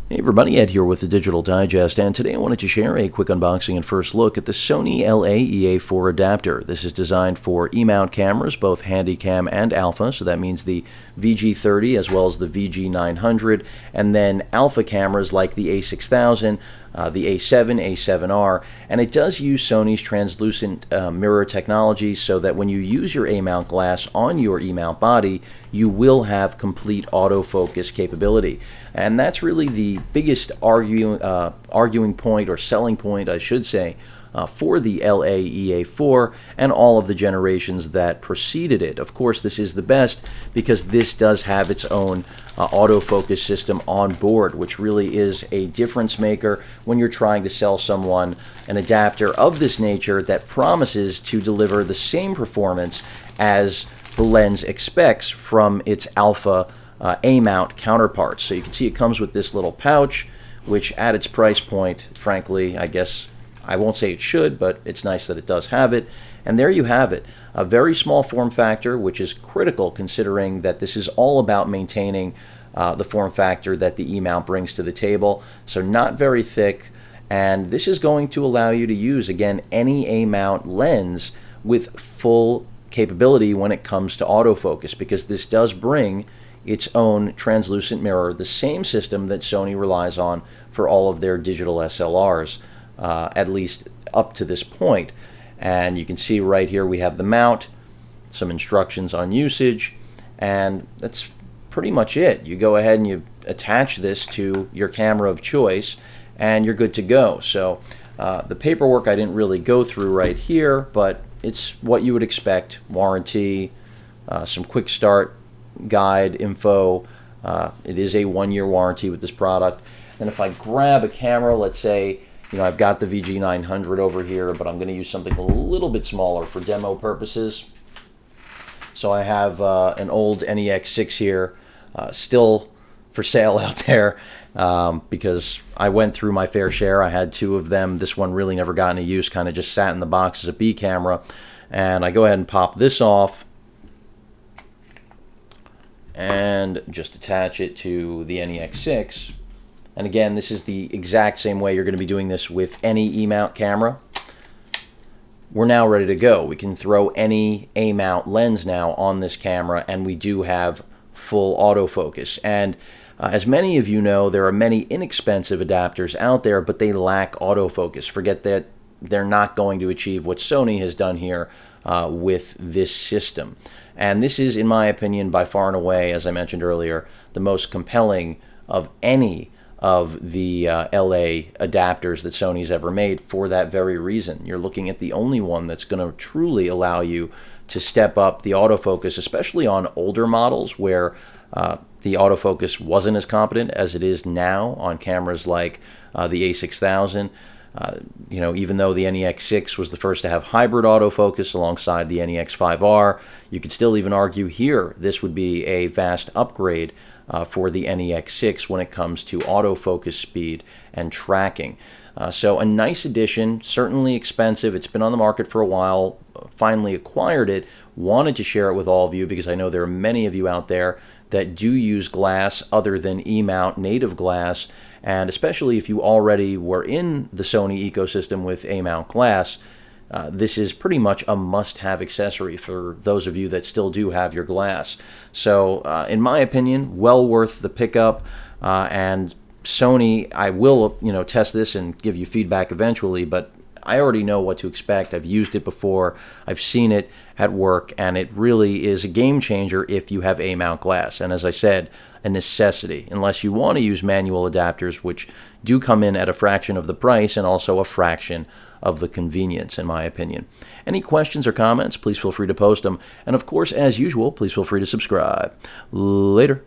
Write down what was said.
Hey everybody, Ed here with the Digital Digest, and today I wanted to share a quick unboxing and first look at the Sony LA-EA4 adapter. This is designed for E-mount cameras, both Handycam and Alpha, so that means the VG30 as well as the VG900, and then Alpha cameras like the A6000, the A7, A7R, and it does use Sony's translucent mirror technology so that when you use your A-mount glass on your E-mount body, you will have complete autofocus capability. And that's really the biggest arguing point, or selling point, I should say, for the LA-EA4 and all of the generations that preceded it. Of course, this is the best because this does have its own autofocus system on board, which really is a difference maker when you're trying to sell someone an adapter of this nature that promises to deliver the same performance as the lens expects from its Alpha A-mount counterparts. So you can see it comes with this little pouch, which at its price point, frankly, I guess I won't say it should, but it's nice that it does have it. And there you have it. A very small form factor, which is critical considering that this is all about maintaining the form factor that the E-mount brings to the table. So not very thick, and this is going to allow you to use, again, any A-mount lens with full capability when it comes to autofocus, because this does bring its own translucent mirror, the same system that Sony relies on for all of their digital SLRs, at least up to this point. And you can see right here we have the mount, some instructions on usage, and that's pretty much it. You go ahead and you attach this to your camera of choice and you're good to go. So the paperwork I didn't really go through right here, but it's what you would expect: warranty, some quick start guide info. It is a 1-year warranty with this product. And if I grab a camera, let's say, I've got the VG900 over here, but I'm going to use something a little bit smaller for demo purposes. So I have an old Nex Six here, still for sale out there, because I went through my fair share. I had 2 of them. This one really never got into use, kind of just sat in the box as a B camera. And I go ahead and pop this off and just attach it to the Nex Six. And again, this is the exact same way you're going to be doing this with any E-mount camera. We're now ready to go. We can throw any A-mount lens now on this camera, and we do have full autofocus. And as many of you know, there are many inexpensive adapters out there, but they lack autofocus. Forget that, they're not going to achieve what Sony has done here with this system. And this is, in my opinion, by far and away, as I mentioned earlier, the most compelling of any of the LA adapters that Sony's ever made, for that very reason. You're looking at the only one that's going to truly allow you to step up the autofocus, especially on older models where the autofocus wasn't as competent as it is now on cameras like the A6000. Even though the Nex Six was the first to have hybrid autofocus alongside the Nex5R, you could still even argue here this would be a vast upgrade for the Nex Six when it comes to autofocus speed and tracking. So a nice addition, certainly expensive. It's been on the market for a while, finally acquired it, wanted to share it with all of you because I know there are many of you out there that do use glass other than E-mount native glass, and especially if you already were in the Sony ecosystem with A-mount glass, this is pretty much a must-have accessory for those of you that still do have your glass. So in my opinion, well worth the pickup. And Sony, I will test this and give you feedback eventually, but I already know what to expect. I've used it before, I've seen it at work, and it really is a game changer if you have A-mount glass. And as I said, a necessity, unless you want to use manual adapters, which do come in at a fraction of the price and also a fraction of the convenience, in my opinion. Any questions or comments, please feel free to post them. And of course, as usual, please feel free to subscribe. Later.